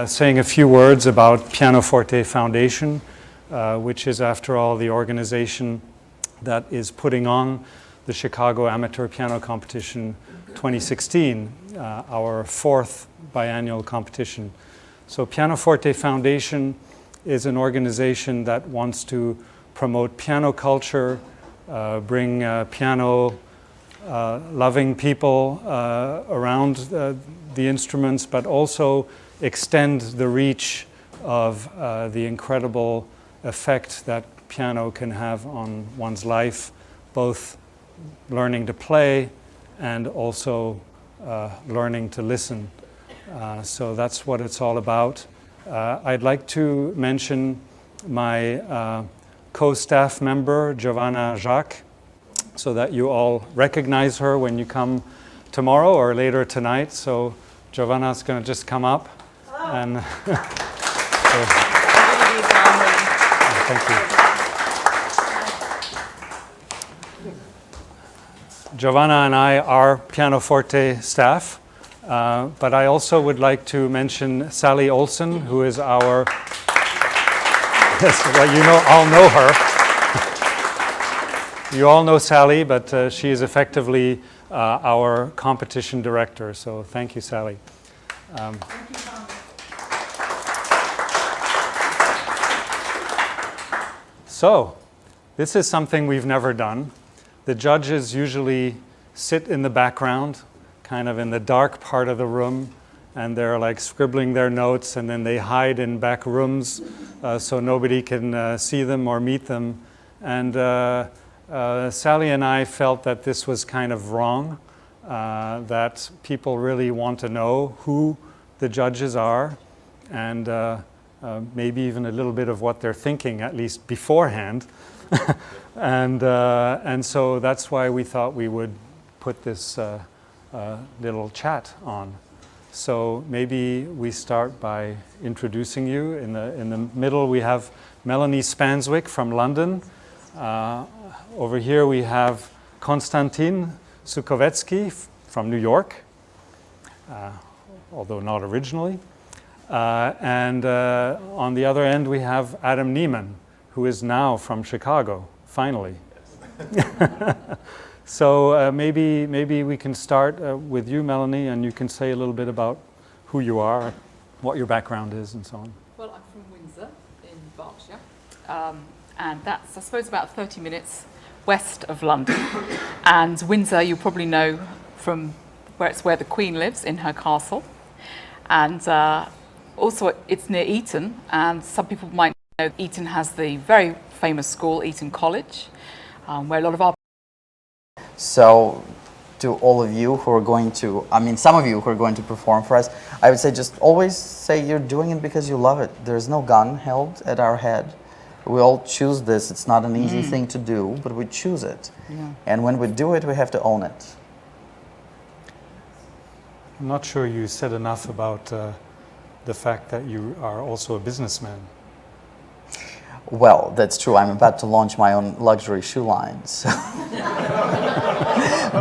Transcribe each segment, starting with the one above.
saying a few words about PianoForte Foundation, which is, after all, the organization that is putting on the Chicago Amateur Piano Competition 2016, our fourth biannual competition. So PianoForte Foundation is an organization that wants to promote piano culture, bring piano loving people around the instruments, but also extend the reach of the incredible effect that piano can have on one's life, both learning to play and also learning to listen. So that's what it's all about. I'd like to mention my co-staff member, Giovanna Jacques, so that you all recognize her when you come tomorrow or later tonight. So Giovanna's going to just come up. Hello. And thank you. Giovanna and I are PianoForte staff, but I also would like to mention Sally Olson, who is our, yes, well, you know, all know her. You all know Sally, but she is effectively our competition director, so thank you, Sally. Thank you, Tom. So, this is something we've never done. The judges usually sit in the background, kind of in the dark part of the room, and they're like scribbling their notes, and then they hide in back rooms so nobody can see them or meet them. And Sally and I felt that this was kind of wrong, that people really want to know who the judges are, and maybe even a little bit of what they're thinking, at least beforehand. And so that's why we thought we would put this little chat on. So maybe we start by introducing you. In the middle we have Melanie Spanswick from London. Over here we have Konstantin Sukovetsky from New York, although not originally. And on the other end we have Adam Neiman, who is now from Chicago, finally. So maybe we can start with you, Melanie, and you can say a little bit about who you are, what your background is, and so on. Well, I'm from Windsor in Berkshire, and that's, I suppose, about 30 minutes west of London. And Windsor, you probably know from where it's where the Queen lives, in her castle. And also, it's near Eton, and some people might know Eton has the very famous school, Eton College, where a lot of our... So, to all of you who are going to, some of you who are going to perform for us, I would say just always say you're doing it because you love it. There's no gun held at our head. We all choose this. It's not an easy thing to do, but we choose it. Yeah. And when we do it, we have to own it. I'm not sure you said enough about the fact that you are also a businessman. Well, that's true. I'm about to launch my own luxury shoe line. So.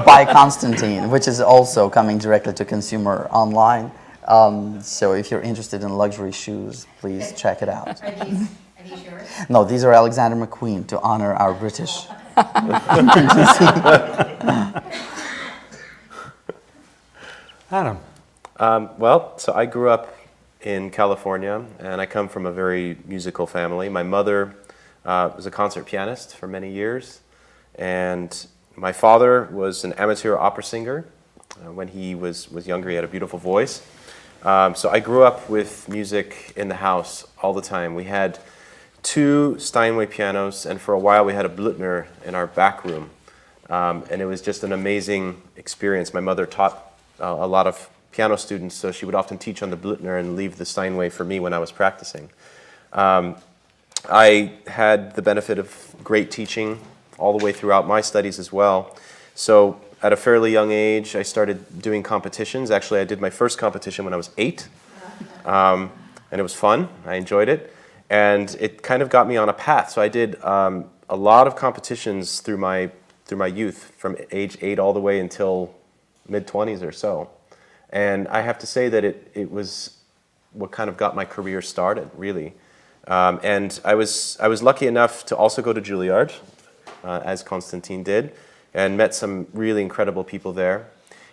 By Constantine, which is also coming directly to consumer online. So if you're interested in luxury shoes, please check it out. Are these yours? No, these are Alexander McQueen to honor our British. Adam. Well, so I grew up in California, and I come from a very musical family. My mother was a concert pianist for many years, and my father was an amateur opera singer. When he was younger, he had a beautiful voice. So I grew up with music in the house all the time. We had 2 Steinway pianos, and for a while we had a Blüthner in our back room. And it was just an amazing experience. My mother taught a lot of piano students, so she would often teach on the Blüthner and leave the Steinway for me when I was practicing. I had the benefit of great teaching all the way throughout my studies as well. So at a fairly young age, I started doing competitions. Actually, I did my first competition when I was 8, and it was fun. I enjoyed it, and it kind of got me on a path. So I did a lot of competitions through my youth, from age 8 all the way until mid-20s or so. And I have to say that it was what kind of got my career started, really. And I was lucky enough to also go to Juilliard, as Constantine did, and met some really incredible people there.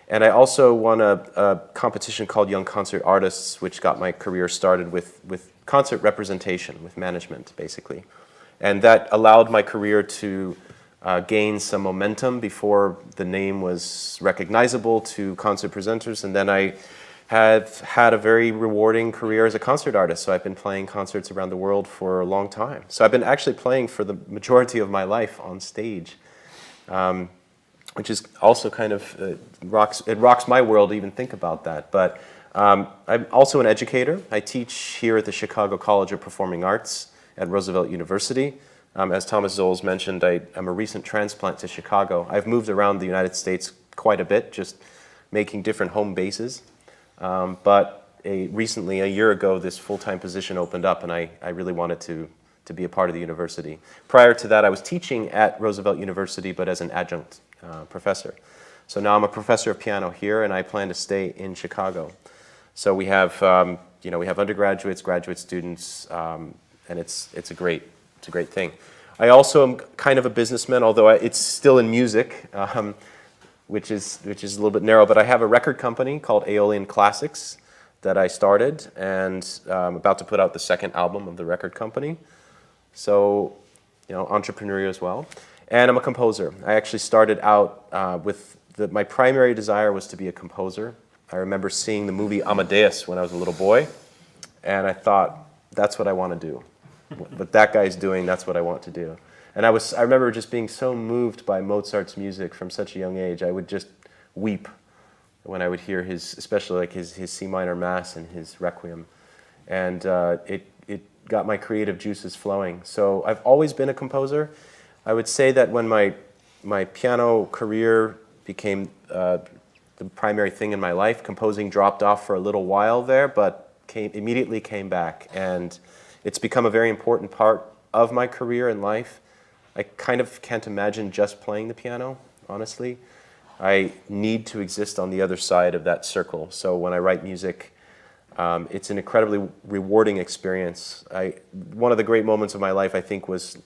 And I also won a competition called Young Concert Artists, which got my career started with concert representation, with management, basically. And that allowed my career to gain some momentum before the name was recognizable to concert presenters. And then I have had a very rewarding career as a concert artist. So I've been playing concerts around the world for a long time. So I've been actually playing for the majority of my life on stage, which is also kind of, rocks my world to even think about that. But I'm also an educator. I teach here at the Chicago College of Performing Arts at Roosevelt University. As Thomas Zoll's mentioned, I'm a recent transplant to Chicago. I've moved around the United States quite a bit, just making different home bases. But recently, a year ago, this full-time position opened up, and I really wanted to be a part of the university. Prior to that, I was teaching at Roosevelt University, but as an adjunct professor. So now I'm a professor of piano here, and I plan to stay in Chicago. So we have, we have undergraduates, graduate students, and it's a great thing. I also am kind of a businessman, although it's still in music, which is a little bit narrow. But I have a record company called Aeolian Classics that I started, and I'm about to put out the second album of the record company. So, entrepreneurial as well. And I'm a composer. I actually started out my primary desire was to be a composer. I remember seeing the movie Amadeus when I was a little boy, and I thought, that's what I want to do. What that guy's doing, that's what I want to do. And I remember just being so moved by Mozart's music from such a young age. I would just weep when I would hear especially like his C minor Mass and his Requiem. And it got my creative juices flowing. So I've always been a composer. I would say that when my piano career became the primary thing in my life, composing dropped off for a little while there, but immediately came back. And it's become a very important part of my career and life. I kind of can't imagine just playing the piano, honestly. I need to exist on the other side of that circle. So when I write music, it's an incredibly rewarding experience. One of the great moments of my life, I think, was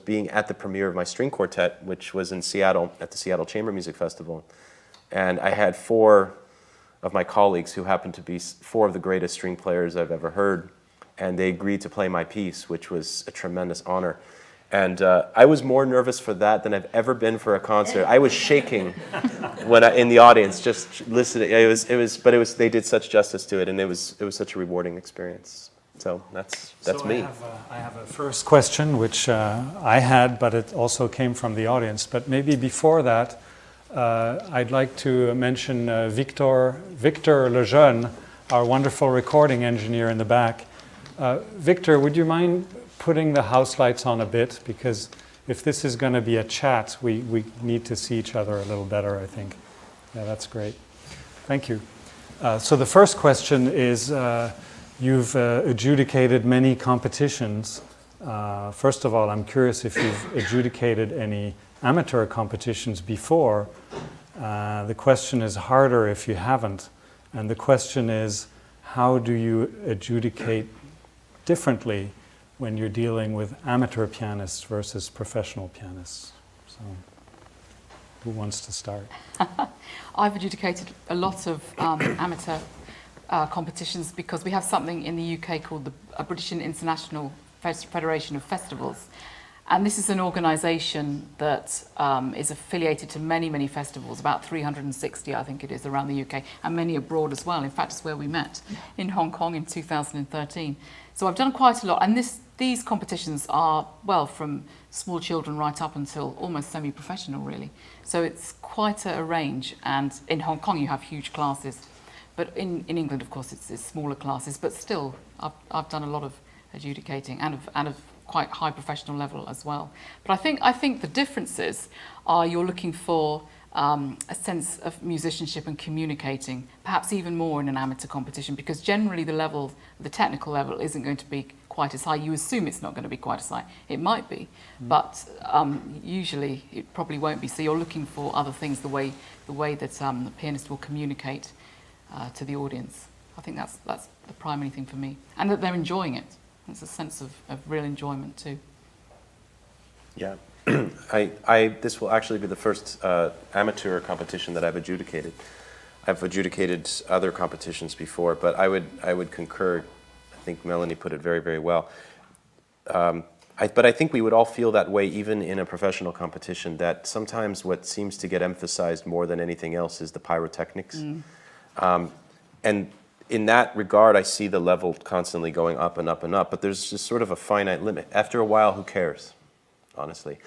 being at the premiere of my string quartet, which was in Seattle at the Seattle Chamber Music Festival. And I had 4 of my colleagues who happened to be 4 of the greatest string players I've ever heard. And they agreed to play my piece, which was a tremendous honor. And I was more nervous for that than I've ever been for a concert. I was shaking when in the audience, just listening. They did such justice to it, and it was such a rewarding experience. So that's me. I have a first question, which I had, but it also came from the audience. But maybe before that, I'd like to mention Victor Lejeune, our wonderful recording engineer in the back. Victor, would you mind putting the house lights on a bit? Because if this is going to be a chat, we need to see each other a little better, I think. Yeah, that's great. Thank you. So the first question is, you've adjudicated many competitions. First of all, I'm curious if you've adjudicated any amateur competitions before. The question is harder if you haven't. And the question is, how do you adjudicate differently when you're dealing with amateur pianists versus professional pianists? So, who wants to start? I've adjudicated a lot of amateur competitions because we have something in the UK called the British International Federation of Festivals. And this is an organisation that is affiliated to many, many festivals, about 360, I think it is, around the UK, and many abroad as well. In fact, it's where we met, in Hong Kong in 2013. So I've done quite a lot, and these competitions are, well, from small children right up until almost semi-professional, really. So it's quite a range, and in Hong Kong you have huge classes. But in England, of course, it's smaller classes, but still, I've done a lot of adjudicating and of quite high professional level as well. But I think the differences are you're looking for a sense of musicianship and communicating, perhaps even more in an amateur competition, because generally the technical level isn't going to be quite as high. You assume it's not going to be quite as high. It might be, but usually it probably won't be. So you're looking for other things, the way that the pianist will communicate to the audience. I think that's the primary thing for me, and that they're enjoying it. There's a sense of real enjoyment too. Yeah. This will actually be the first amateur competition that I've adjudicated. I've adjudicated other competitions before, but I would concur. I think Melanie put it very, very well. But I think we would all feel that way even in a professional competition, that sometimes what seems to get emphasized more than anything else is the pyrotechnics. And in that regard, I see the level constantly going up and up and up, but there's just sort of a finite limit. After a while, who cares, honestly?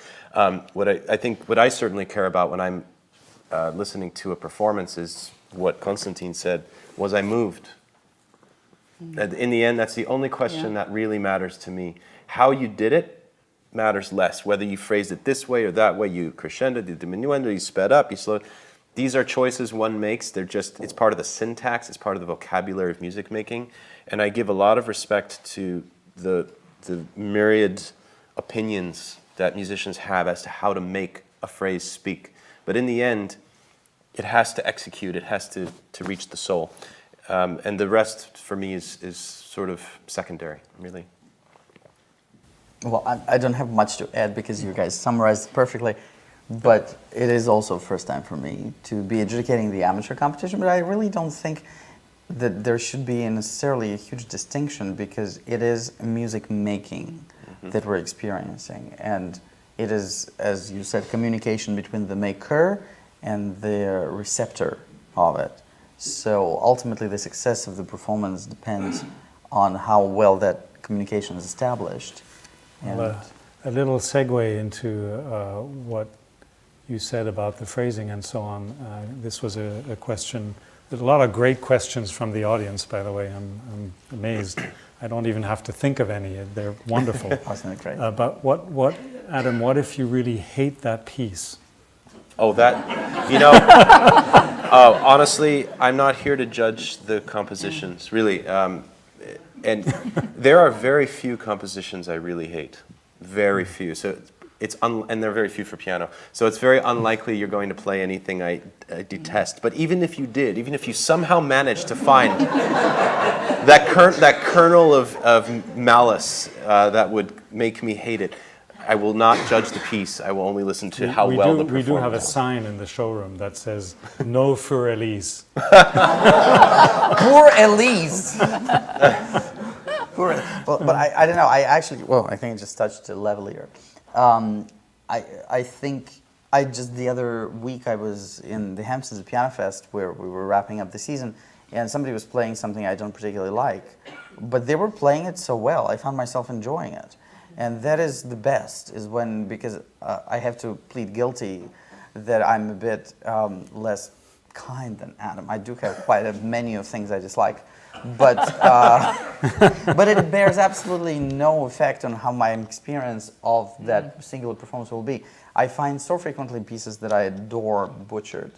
What I certainly care about when I'm listening to a performance is what Konstantin said, was I moved? In the end, that's the only question that really matters to me. How you did it matters less. Whether you phrased it this way or that way, you crescendoed, you diminuendo, you sped up, you slowed. These are choices one makes. It's part of the syntax, it's part of the vocabulary of music making. And I give a lot of respect to the myriad opinions that musicians have as to how to make a phrase speak. But in the end, it has to execute, it has to reach the soul. And the rest, for me, is sort of secondary, really. Well, I don't have much to add because you guys summarized it perfectly, but it is also first time for me to be adjudicating the amateur competition, but I really don't think that there should be necessarily a huge distinction because it is music making that we're experiencing, and it is, as you said, communication between the maker and the receptor of it. So ultimately the success of the performance depends on how well that communication is established. Well, a little segue into what you said about the phrasing and so on. This was a question. There's a lot of great questions from the audience, by the way. I'm amazed. I don't even have to think of any. They're wonderful. Wasn't it great? But what, Adam, what if you really hate that piece? Oh, honestly, I'm not here to judge the compositions, really. And there are very few compositions I really hate. Very few. So and there are very few for piano. So it's very unlikely you're going to play anything I detest. But even if you did, even if you somehow managed to find that kernel of malice that would make me hate it, I will not judge the piece. I will only listen to how well the performance is. We do have a sign in the showroom that says, "No for Elise." Poor Elise. But I don't know. I think I just touched a level here. I think the other week I was in the Hampstead Piano Fest where we were wrapping up the season, and somebody was playing something I don't particularly like, but they were playing it so well. I found myself enjoying it. And that is the best, is when, because I have to plead guilty that I'm a bit less kind than Adam. I do have quite a menu of things I dislike, but it bears absolutely no effect on how my experience of that singular performance will be. I find so frequently pieces that I adore butchered,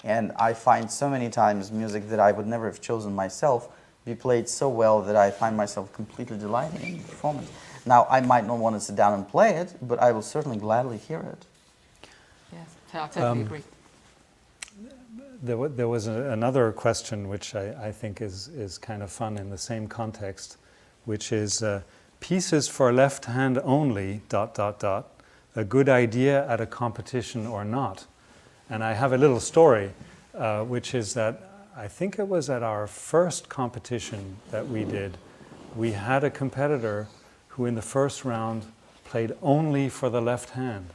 and I find so many times music that I would never have chosen myself be played so well that I find myself completely delighting in the performance. Now, I might not want to sit down and play it, but I will certainly gladly hear it. Yes, I totally agree. There was another question which I think is kind of fun in the same context, which is pieces for left hand only, ... a good idea at a competition or not. And I have a little story, which is that I think it was at our first competition that we did, we had a competitor who in the first round played only for the left hand.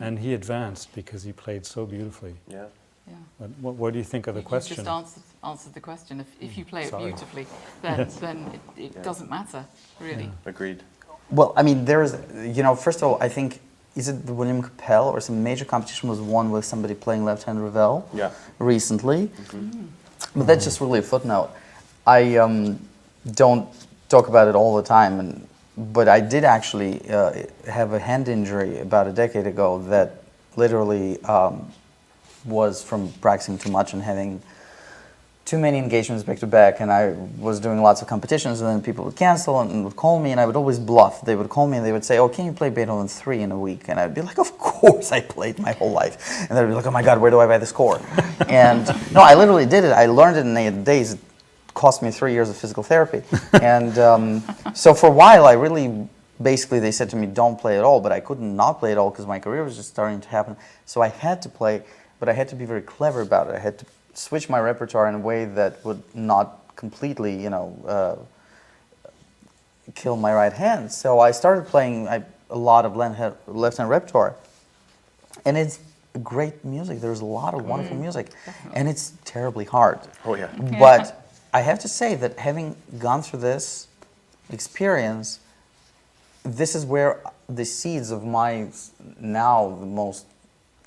And he advanced because he played so beautifully. Yeah. Yeah. What do you think of the question? You just answered the question. If you play it beautifully, then it doesn't matter, really. Yeah. Agreed. Well, I mean, there's, first of all, I think, is it the William Capell or some major competition was won with somebody playing left-hand Ravel recently? But that's just really a footnote. I don't talk about it all the time, but I did actually have a hand injury about a decade ago that literally was from practicing too much and having too many engagements back to back, and I was doing lots of competitions, and then people would cancel and would call me, and I would always bluff. They would call me and they would say, "Oh, can you play Beethoven 3 in a week?" And I'd be like, "Of course, I played my whole life." And they'd be like, "Oh my God, where do I buy the score?" And no, I literally did it. I learned it in 8 days. It cost me 3 years of physical therapy. And so for a while, I really, basically they said to me, don't play at all, but I couldn't not play at all because my career was just starting to happen. So I had to play, but I had to be very clever about it. I had to switch my repertoire in a way that would not completely, kill my right hand. So I started playing a lot of left-hand repertoire. And it's great music. There's a lot of wonderful music. And it's terribly hard. Oh, yeah. But I have to say that having gone through this experience, this is where the seeds of my now the most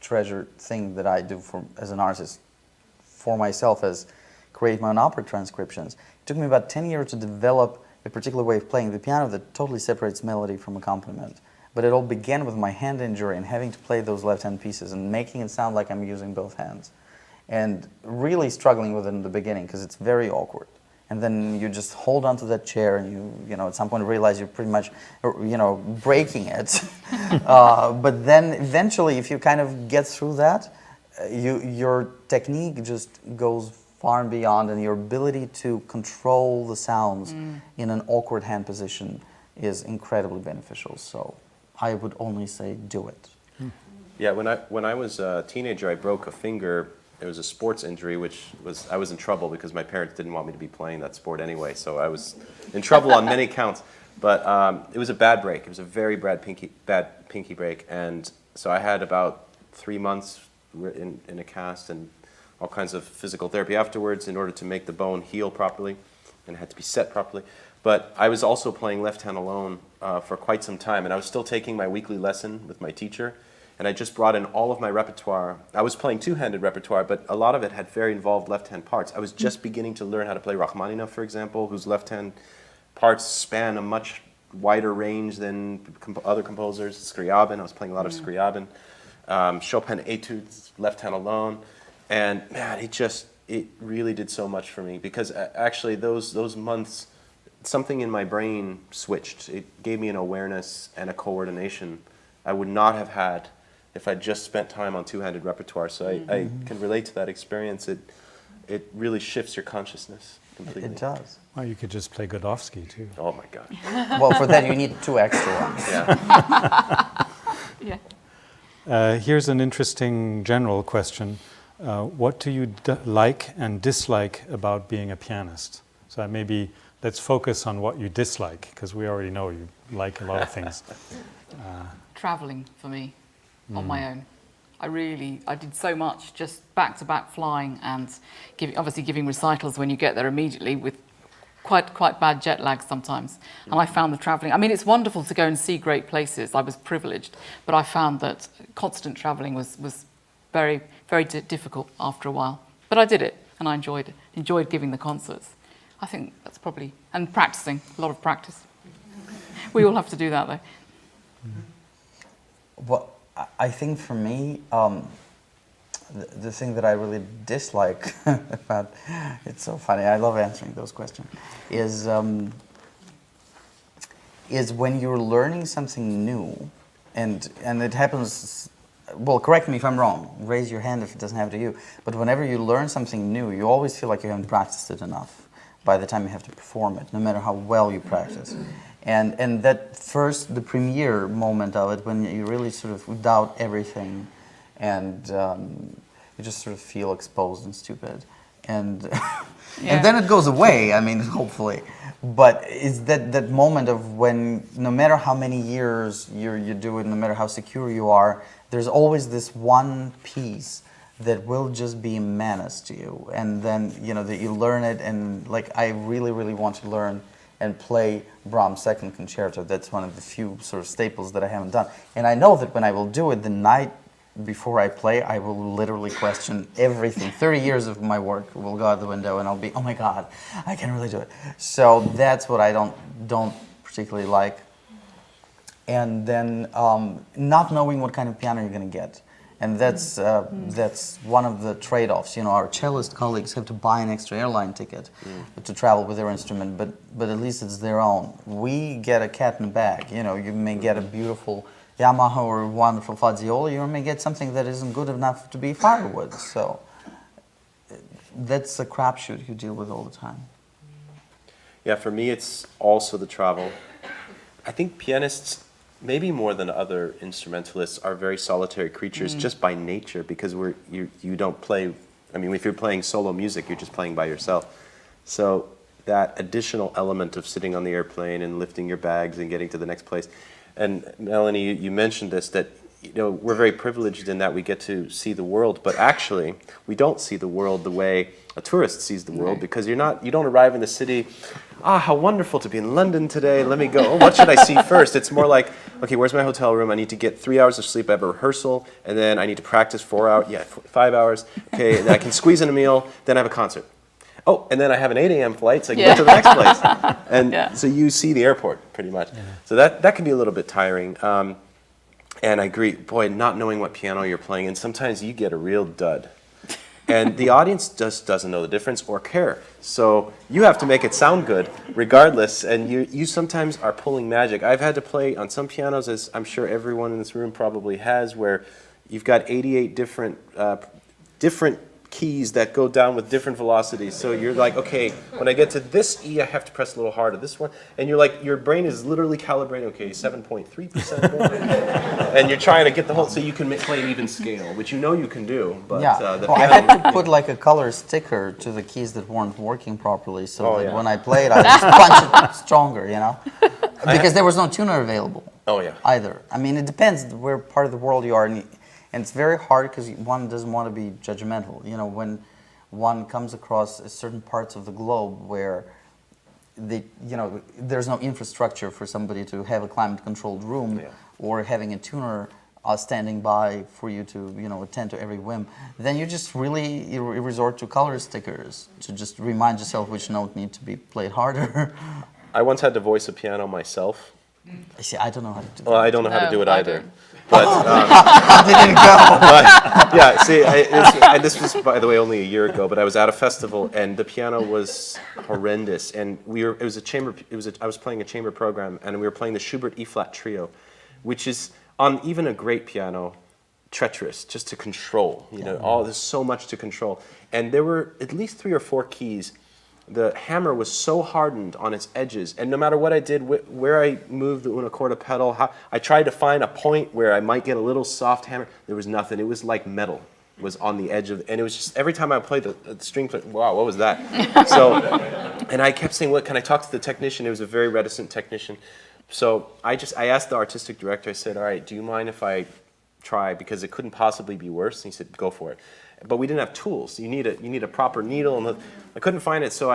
treasured thing that I do as an artist for myself as create my own opera transcriptions. It took me about 10 years to develop a particular way of playing the piano that totally separates melody from accompaniment. But it all began with my hand injury and having to play those left-hand pieces and making it sound like I'm using both hands. And really struggling with it in the beginning because it's very awkward. And then you just hold onto that chair and you at some point realize you're pretty much, breaking it. But then eventually, if you kind of get through that, your technique just goes far and beyond, and your ability to control the sounds in an awkward hand position is incredibly beneficial. So I would only say do it. Yeah, when I was a teenager, I broke a finger. It was a sports injury, I was in trouble because my parents didn't want me to be playing that sport anyway. So I was in trouble on many counts. But it was a bad break. It was a very bad pinky break, and so I had about 3 months in a cast and all kinds of physical therapy afterwards in order to make the bone heal properly, and it had to be set properly. But I was also playing left hand alone for quite some time, and I was still taking my weekly lesson with my teacher, and I just brought in all of my repertoire. I was playing two-handed repertoire, but a lot of it had very involved left-hand parts. I was just beginning to learn how to play Rachmaninoff, for example, whose left-hand parts span a much wider range than other composers. Scriabin, I was playing a lot of Scriabin. Chopin etudes, left hand alone. And man, it really did so much for me because actually those months, something in my brain switched. It gave me an awareness and a coordination I would not have had if I just spent time on two-handed repertoire. So I can relate to that experience. It really shifts your consciousness completely. It does. Well, you could just play Godofsky too. Oh my God. Well, for that you need 2 extra ones. Yeah. Yeah. Here's an interesting general question. What do you like and dislike about being a pianist? So maybe let's focus on what you dislike, because we already know you like a lot of things. Traveling for me on my own. I did so much, just back-to-back flying and obviously giving recitals when you get there immediately with quite bad jet lag sometimes. And I found the traveling, I mean, it's wonderful to go and see great places. I was privileged, but I found that constant traveling was very, very difficult after a while. But I did it, and I enjoyed it. Enjoyed giving the concerts. I think that's probably, and practicing, a lot of practice. We all have to do that, though. Well, I think for me, the thing that I really dislike about, it's so funny, I love answering those questions, is when you're learning something new, and it happens, well, correct me if I'm wrong, raise your hand if it doesn't happen to you, but whenever you learn something new, you always feel like you haven't practiced it enough by the time you have to perform it, no matter how well you practice. And that first, the premiere moment of it, when you really sort of doubt everything, and you just sort of feel exposed and stupid, and and then it goes away. I mean, hopefully, but it's that moment of when, no matter how many years you do it, no matter how secure you are, there's always this one piece that will just be a menace to you, and then that you learn it, and like I really want to learn and play Brahms' Second Concerto. That's one of the few sort of staples that I haven't done. And I know that when I will do it, the night before I play, I will literally question everything. 30 years of my work will go out the window, and I'll be, oh my God, I can really do it. So that's what I don't particularly like. And then not knowing what kind of piano you're going to get. And that's one of the trade-offs. Our cellist colleagues have to buy an extra airline ticket to travel with their instrument, but at least it's their own. We get a cat in the bag. You may get a beautiful Yamaha or a wonderful Fazioli, you may get something that isn't good enough to be firewood. So that's a crapshoot you deal with all the time. Yeah, for me, it's also the travel. I think pianists, maybe more than other instrumentalists, are very solitary creatures just by nature, because you don't play. I mean, if you're playing solo music, you're just playing by yourself. So that additional element of sitting on the airplane and lifting your bags and getting to the next place. And Melanie, you mentioned this, that we're very privileged in that we get to see the world, but actually we don't see the world the way a tourist sees the world, because you don't arrive in the city, how wonderful to be in London today, let me go, what should I see first? It's more like, okay, where's my hotel room? I need to get 3 hours of sleep, I have a rehearsal, and then I need to practice 4 hours, 5 hours, okay, and then I can squeeze in a meal, then I have a concert. Oh, and then I have an 8 a.m. flight, so I can get to the next place. And so you see the airport, pretty much. Yeah. So that can be a little bit tiring. And I agree, boy, not knowing what piano you're playing, and sometimes you get a real dud. And the audience just doesn't know the difference or care. So you have to make it sound good regardless, and you sometimes are pulling magic. I've had to play on some pianos, as I'm sure everyone in this room probably has, where you've got 88 different keys that go down with different velocities. So you're like, okay, when I get to this E, I have to press a little harder. This one, and you're like, your brain is literally calibrating. Okay, 7.3% more, and you're trying to get the whole, so you can play an even scale, which you can do. But I had to put like a color sticker to the keys that weren't working properly, so that when I played, I just punch it stronger, because there was no tuner available. Oh yeah. Either. I mean, it depends where part of the world you are. And it's very hard because one doesn't want to be judgmental. When one comes across certain parts of the globe where there's no infrastructure for somebody to have a climate-controlled room or having a tuner standing by for you to attend to every whim, then you just really resort to color stickers to just remind yourself which note need to be played harder. I once had to voice a piano myself. See, I don't know how to do that. Well, I don't know how to do it either. Don't. But How did it go? but, yeah, see, this was, by the way, only a year ago. But I was at a festival, and the piano was horrendous. And I was playing a chamber program, and we were playing the Schubert E-flat trio, which is on even a great piano, treacherous just to control. There's so much to control, and there were at least 3 or 4 keys. The hammer was so hardened on its edges, and no matter what I did, where I moved the una corda pedal, I tried to find a point where I might get a little soft hammer. There was nothing. It was like metal was on the edge of, and it was just every time I played the string, wow, what was that? So, and I kept saying, "What can I talk to the technician?" It was a very reticent technician. So I asked the artistic director. I said, "All right, do you mind if I try, because it couldn't possibly be worse?" And he said, "Go for it." But we didn't have tools. You need a proper needle, and I couldn't find it. So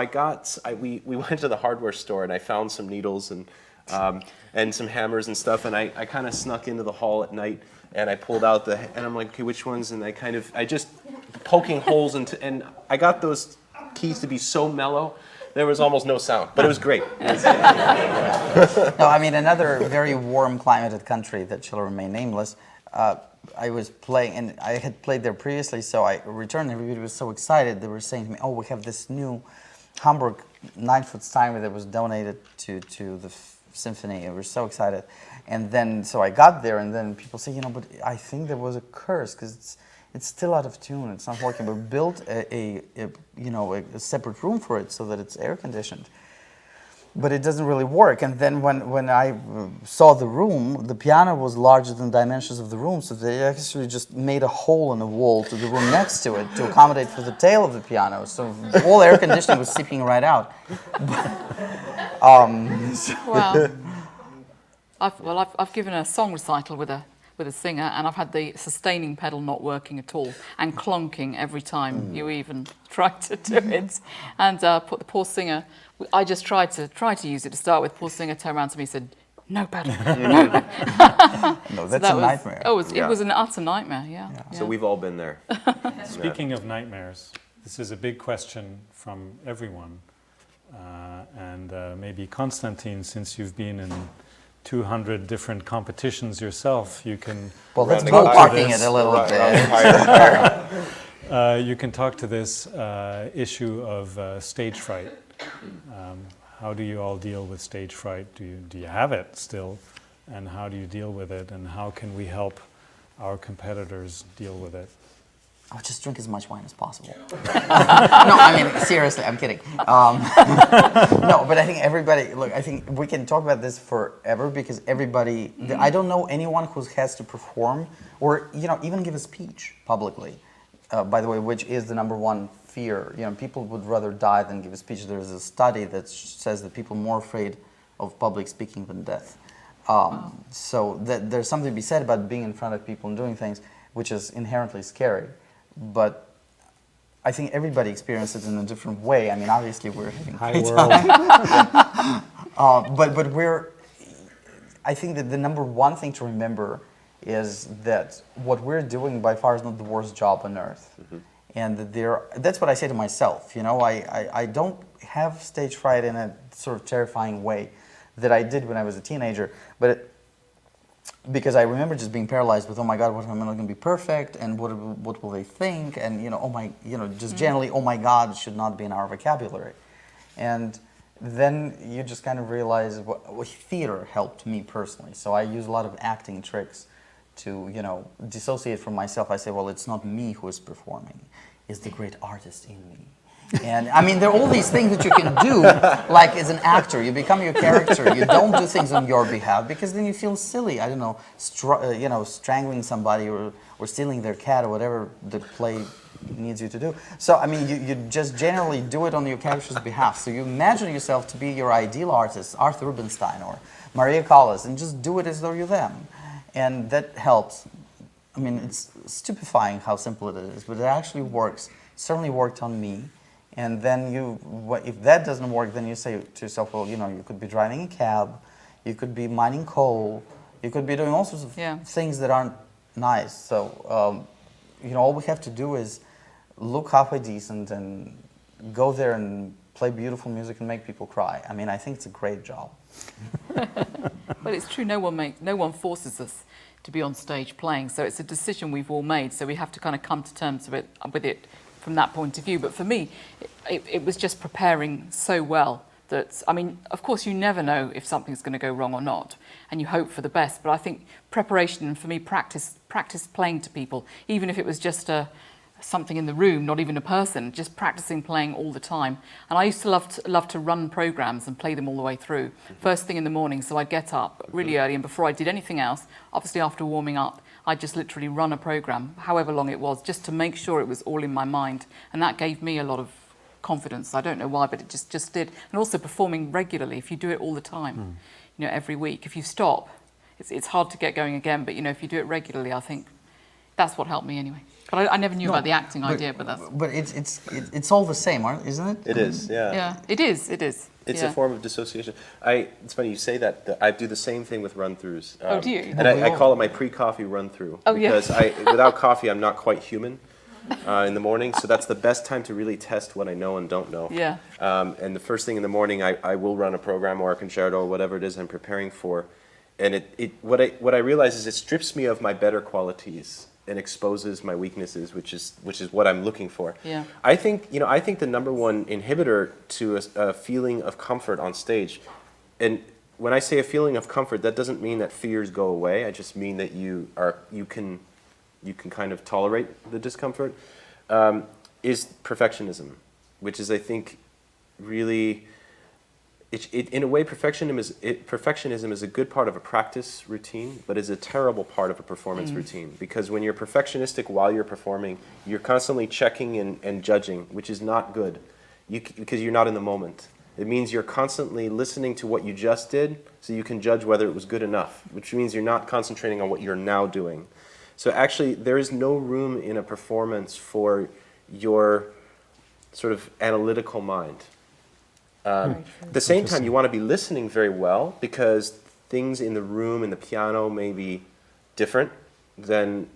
we went to the hardware store, and I found some needles and some hammers and stuff. And I kind of snuck into the hall at night, and I pulled out and I'm like, okay, which ones? And I just poking holes into, and I got those keys to be so mellow, there was almost no sound, but it was great. No, I mean, another very warm climated country that shall remain nameless. I was playing, and I had played there previously, so I returned, and everybody was so excited. They were saying to me, "Oh, we have this new Hamburg 9-foot Steinway that was donated to the symphony." And we were so excited. And then, so I got there, and then people say, but I think there was a curse, because it's still out of tune, it's not working. But built a separate room for it so that it's air conditioned. But it doesn't really work. And then when I saw the room, the piano was larger than the dimensions of the room, so they actually just made a hole in the wall to the room next to it to accommodate for the tail of the piano. So all air conditioning was seeping right out. Well, I've given a song recital with a singer, and I've had the sustaining pedal not working at all and clonking every time you even try to do it. And put the poor singer. I just tried to use it to start with. Poor singer turned around to me and said, "No pedal, no." No, that's a nightmare. It was an utter nightmare. Yeah. So we've all been there. Speaking of nightmares, this is a big question from everyone, and maybe Konstantin, since you've been in 200 different competitions yourself, you can. Well, let's ballparking it a little bit. You can talk to this issue of stage fright. How do you all deal with stage fright? Do you have it still? And how do you deal with it? And how can we help our competitors deal with it? I would just drink as much wine as possible. No, I mean, seriously, I'm kidding. No, but I think everybody, look, I think we can talk about this forever because everybody, I don't know anyone who has to perform or, even give a speech publicly, by the way, which is the number one fear. People would rather die than give a speech. There's a study that says that people are more afraid of public speaking than death. So there's something to be said about being in front of people and doing things, which is inherently scary. But I think everybody experiences it in a different way. I mean, obviously we're having Hi, great world. time. But I think that the number one thing to remember is that what we're doing by far is not the worst job on earth. Mm-hmm. And that that's what I say to myself. I don't have stage fright in a sort of terrifying way that I did when I was a teenager, because I remember just being paralyzed with, oh my God, what am I not going to be perfect, and what will they think, and just generally, oh my God, should not be in our vocabulary, and then you just kind of realize what theater helped me personally. So I use a lot of acting tricks to dissociate from myself. I say, well, it's not me who is performing, it's the great artist in me. And I mean, there are all these things that you can do, like as an actor, you become your character. You don't do things on your behalf because then you feel silly. I don't know, strangling somebody or stealing their cat or whatever the play needs you to do. So I mean, you just generally do it on your character's behalf. So you imagine yourself to be your ideal artist, Arthur Rubinstein or Maria Callas, and just do it as though you're them, and that helps. I mean, it's stupefying how simple it is, but it actually works. It certainly worked on me. And then if that doesn't work, then you say to yourself, well, you could be driving a cab, you could be mining coal, you could be doing all sorts of things that aren't nice. So, all we have to do is look halfway decent and go there and play beautiful music and make people cry. I mean, I think it's a great job. Well, it's true. No one forces us to be on stage playing. So it's a decision we've all made. So we have to kind of come to terms with it from that point of view. But for me, it was just preparing so well that, I mean, of course you never know if something's going to go wrong or not, and you hope for the best, but I think preparation, and for me, practice playing to people, even if it was just something in the room, not even a person, just practicing playing all the time. And I used to love to run programs and play them all the way through, first thing in the morning. So I'd get up really early, and before I did anything else, obviously after warming up, I'd just literally run a program, however long it was, just to make sure it was all in my mind. And that gave me a lot of confidence. I don't know why, but it just did. And also performing regularly, if you do it all the time, every week. If you stop, it's hard to get going again, but if you do it regularly, I think that's what helped me anyway. But I never knew about the acting idea, but that's... But it's all the same, isn't it? It is, yeah. Yeah, it is. It's a form of dissociation. It's funny you say that. I do the same thing with run-throughs. Oh, do you? And I call it my pre-coffee run-through. Oh, because without coffee, I'm not quite human in the morning. So that's the best time to really test what I know and don't know. Yeah. And the first thing in the morning, I will run a program or a concerto or whatever it is I'm preparing for. And what I realize is it strips me of my better qualities and exposes my weaknesses, which is what I'm looking for. Yeah. I think the number one inhibitor to a feeling of comfort on stage, and when I say a feeling of comfort, that doesn't mean that fears go away. I just mean that you can kind of tolerate the discomfort. Is perfectionism, which is, I think, really. In a way, perfectionism is a good part of a practice routine, but is a terrible part of a performance routine. Because when you're perfectionistic while you're performing, you're constantly checking and judging, which is not good, because you're not in the moment. It means you're constantly listening to what you just did, so you can judge whether it was good enough, which means you're not concentrating on what you're now doing. So actually, there is no room in a performance for your sort of analytical mind. At the same time, you want to be listening very well, because things in the room and the piano may be different than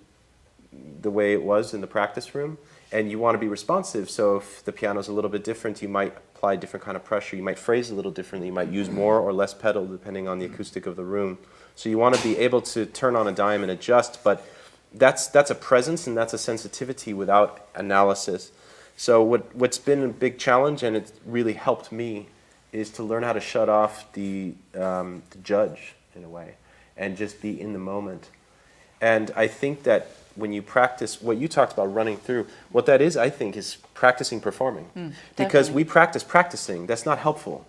the way it was in the practice room, and you want to be responsive. So if the piano's a little bit different, you might apply a different kind of pressure, you might phrase a little differently, you might use more or less pedal depending on the acoustic of the room. So you want to be able to turn on a dime and adjust, but that's a presence and that's a sensitivity without analysis. So what's been a big challenge, and it's really helped me, is to learn how to shut off the judge in a way, and just be in the moment. And I think that when you practice what you talked about running through, what that is, I think, is practicing performing. Because we practice practicing. That's not helpful.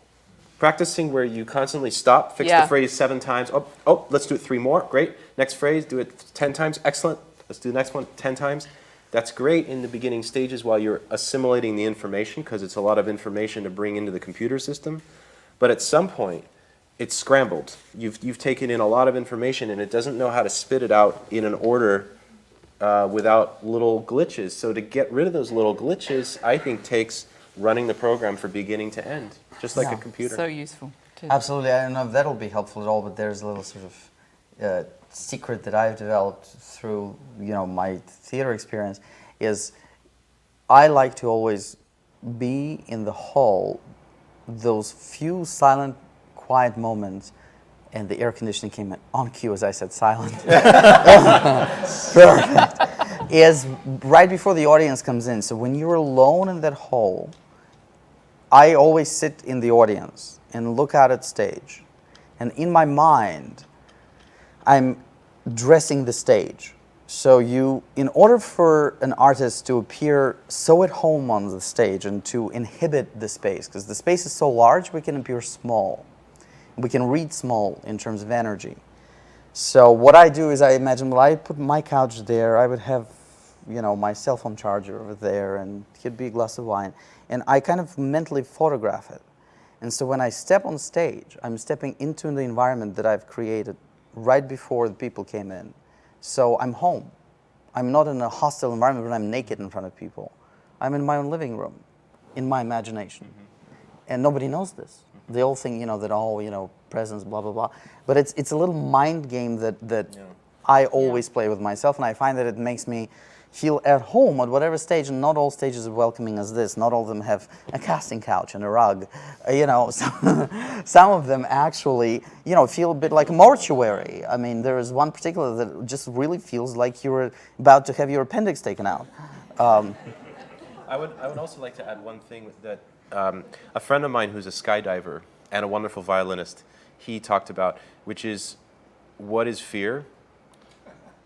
Practicing where you constantly stop, fix the phrase 7 times. Oh, let's do it 3 more. Great. Next phrase, do it 10 times. Excellent. Let's do the next one 10 times. That's great in the beginning stages while you're assimilating the information, because it's a lot of information to bring into the computer system. But at some point, it's scrambled. You've taken in a lot of information, and it doesn't know how to spit it out in an order without little glitches. So to get rid of those little glitches, I think takes running the program from beginning to end, just like a computer. So useful too. Absolutely. I don't know if that'll be helpful at all, but there's a little sort of secret that I've developed through my theater experience is I like to always be in the hall those few silent, quiet moments, and the air conditioning came in on cue as I said silent. Perfect. Is right before the audience comes in. So when you're alone in that hall, I always sit in the audience and look out at stage. And in my mind, I'm dressing the stage. So in order for an artist to appear so at home on the stage and to inhibit the space, because the space is so large, we can appear small. We can read small in terms of energy. So what I do is I imagine, well, I put my couch there, I would have, my cell phone charger over there, and here'd be a glass of wine. And I kind of mentally photograph it. And so when I step on stage, I'm stepping into the environment that I've created right before the people came in. So I'm home. I'm not in a hostile environment where I'm naked in front of people. I'm in my own living room, in my imagination. And nobody knows this. They all think, that presence, blah, blah, blah. But it's a little mind game that I always play with myself, and I find that it makes me feel at home at whatever stage, and not all stages are welcoming as this. Not all of them have a casting couch and a rug. Some of them actually, feel a bit like a mortuary. I mean, there is one particular that just really feels like you're about to have your appendix taken out. I would also like to add one thing that a friend of mine who's a skydiver and a wonderful violinist, he talked about, which is what is fear?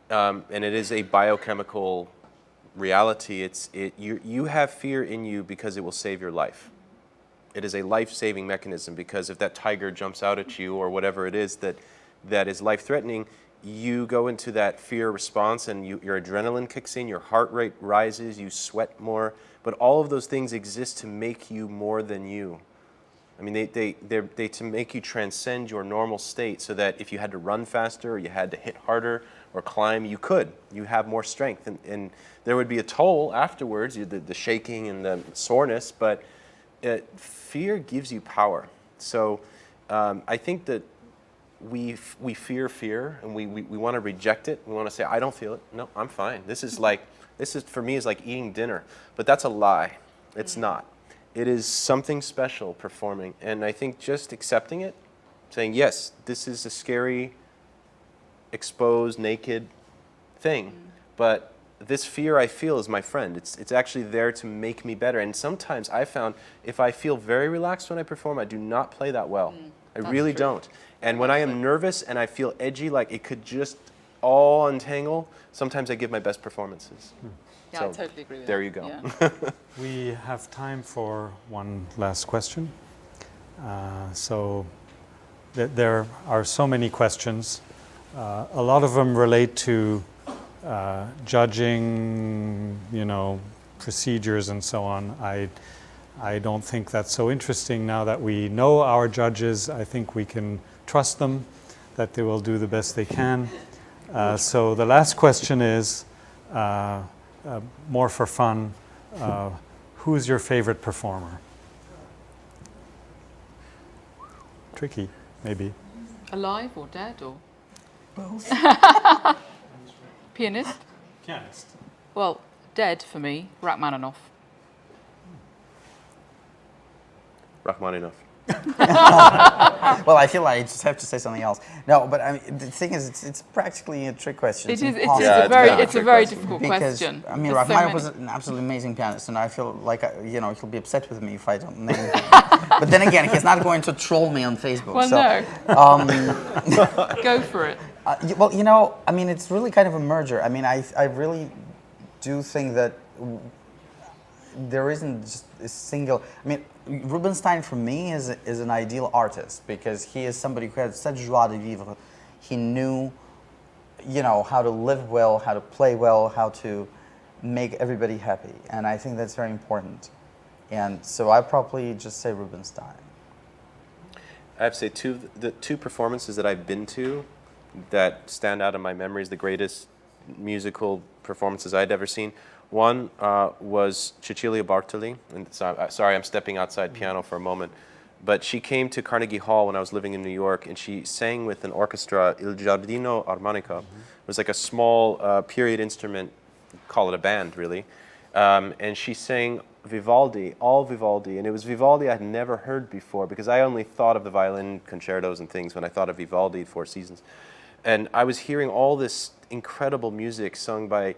And it is a biochemical reality. You have fear in you because it will save your life. It is a life-saving mechanism, because if that tiger jumps out at you or whatever it is that is life-threatening, you go into that fear response, and your adrenaline kicks in, your heart rate rises, you sweat more. But all of those things exist to make you more than you. I mean, they're to make you transcend your normal state, so that if you had to run faster or you had to hit harder or climb, you could. You have more strength. And there would be a toll afterwards, the shaking and the soreness, but fear gives you power. So I think that we fear fear, and we want to reject it. We want to say, I don't feel it. No, I'm fine. This is for me is like eating dinner. But that's a lie. It's not. It is something special performing. And I think just accepting it, saying, yes, this is a scary, exposed, naked thing. But this fear I feel is my friend. It's actually there to make me better. And sometimes I found if I feel very relaxed when I perform, I do not play that well. I really don't. And when I am nervous and I feel edgy, like it could just all untangle, sometimes I give my best performances. Yeah, So I totally agree with there that. you go. Yeah. We have time for one last question. So there are so many questions. A lot of them relate to judging, procedures and so on. I don't think that's so interesting now that we know our judges. I think we can trust them, that they will do the best they can. So the last question is, more for fun, who's your favorite performer? Tricky, maybe. Alive or dead or? Both. Pianist? Pianist. Well, dead for me, Rachmaninoff. Rachmaninoff. Well, I feel like I just have to say something else. No, but I mean, the thing is, it's practically a trick question. It is impossible. Yeah, it's a very question. difficult Because, question. I mean, There's so Rachmaninoff was many. an absolutely amazing pianist, and I feel like, he'll be upset with me if I don't name him. But then again, he's not going to troll me on Facebook. Well, so, no. Go for it. Well, you know, I mean, it's really kind of a merger. I mean, I really do think that there isn't just a single. I mean, Rubinstein for me is an ideal artist because he is somebody who had such joie de vivre. He knew, you know, how to live well, how to play well, how to make everybody happy, and I think that's very important. And so I probably just say Rubinstein. I have to say the two performances that I've been to that stand out in my memory as the greatest musical performances I'd ever seen. One was Cecilia Bartoli, and sorry, I'm stepping outside piano for a moment, but she came to Carnegie Hall when I was living in New York, and she sang with an orchestra, Il Giardino Armonica. It was like a small period instrument, call it a band really, and she sang Vivaldi, all Vivaldi, and it was Vivaldi I'd never heard before because I only thought of the violin concertos and things when I thought of Vivaldi, Four Seasons. And I was hearing all this incredible music sung by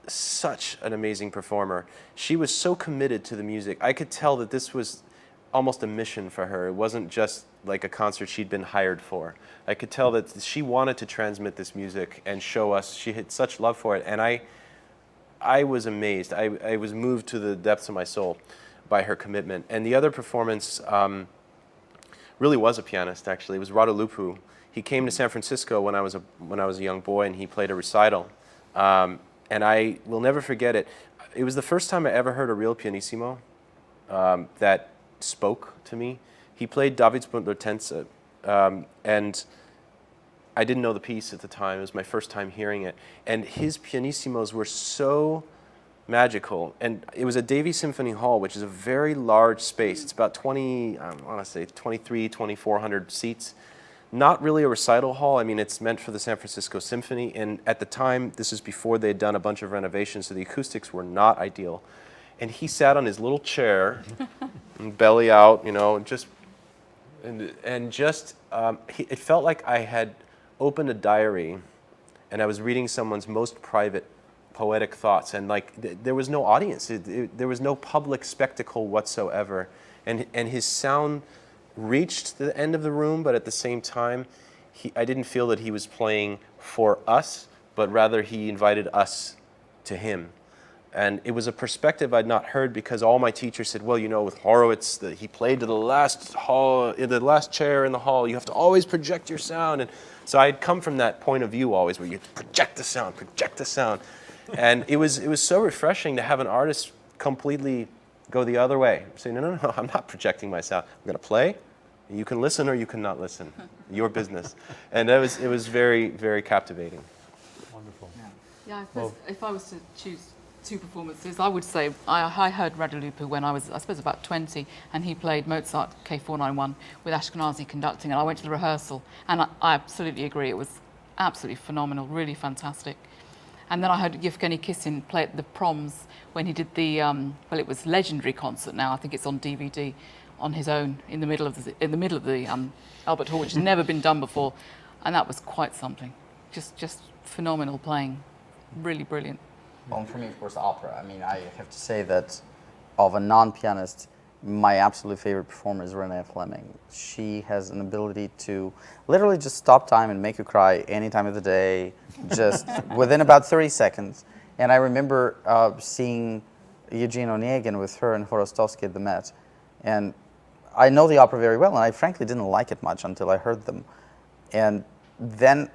such an amazing performer. She was so committed to the music. I could tell that this was almost a mission for her. It wasn't just like a concert she'd been hired for. I could tell that she wanted to transmit this music and show us. She had such love for it. And I was amazed. I was moved to the depths of my soul by her commitment. And the other performance really was a pianist, actually. It was Radulupu. He came to San Francisco when I was a young boy, and he played a recital. And I will never forget it. It was the first time I ever heard a real pianissimo that spoke to me. He played Davidsbund Hortense, and I didn't know the piece at the time. It was my first time hearing it. And his pianissimos were so magical. And it was at Davies Symphony Hall, which is a very large space. It's about 2,400 seats. Not really a recital hall. I mean, it's meant for the San Francisco Symphony. And at the time, this is before they had done a bunch of renovations, so the acoustics were not ideal. And he sat on his little chair, and belly out, you know, it felt like I had opened a diary and I was reading someone's most private poetic thoughts, and like there was no audience, there was no public spectacle whatsoever, and his sound reached the end of the room, but at the same time I didn't feel that he was playing for us, but rather he invited us to him. And it was a perspective I'd not heard because all my teachers said, well, you know, with Horowitz, he played to the last chair in the hall. You have to always project your sound. And so I'd come from that point of view always, where you project the sound. And it was so refreshing to have an artist completely go the other way. Say, no, I'm not projecting my sound. I'm going to play. You can listen or you cannot listen. Your business. And it was very, very captivating. Wonderful. Yeah, I suppose if I was to choose two performances, I would say I heard Radulupu when I was, I suppose, about 20, and he played Mozart K491 with Ashkenazi conducting, and I went to the rehearsal, and I absolutely agree, it was absolutely phenomenal, really fantastic. And then I heard Yevgeny Kissin play at the Proms when he did the, well, it was legendary concert now, I think it's on DVD, on his own, in the middle of the Albert Hall, which has never been done before, and that was quite something. Just phenomenal playing, really brilliant. Well, for me, of course, opera. I mean, I have to say that of a non-pianist, my absolute favorite performer is Renée Fleming. She has an ability to literally just stop time and make you cry any time of the day, just within about 30 seconds. And I remember seeing Eugene Onegin with her and Horostovsky at the Met. And I know the opera very well, and I frankly didn't like it much until I heard them. And then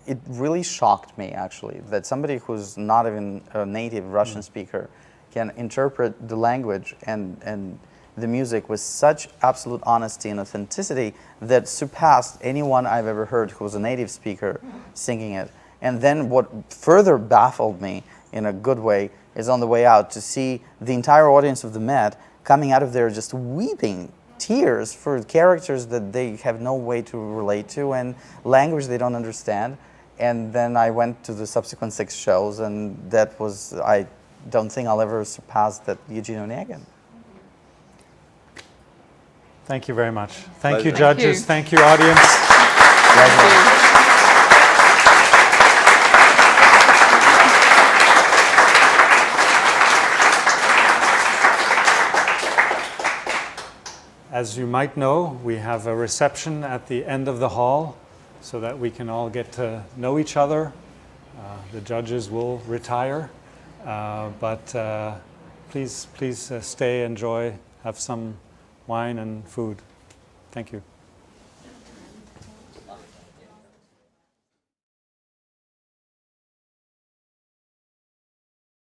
it really shocked me, actually, that somebody who's not even a native Russian speaker can interpret the language and the music with such absolute honesty and authenticity that surpassed anyone I've ever heard who was a native speaker singing it. And then what further baffled me in a good way is on the way out to see the entire audience of the Met coming out of there just weeping tears for characters that they have no way to relate to and language they don't understand. And then I went to the subsequent 6 shows, and that was, I don't think I'll ever surpass that Eugene Onegin. Thank you very much. Thank you, Pleasure. judges. Thank you, audience. As you might know, we have a reception at the end of the hall so that we can all get to know each other. The judges will retire, but please stay, enjoy, have some wine and food. Thank you.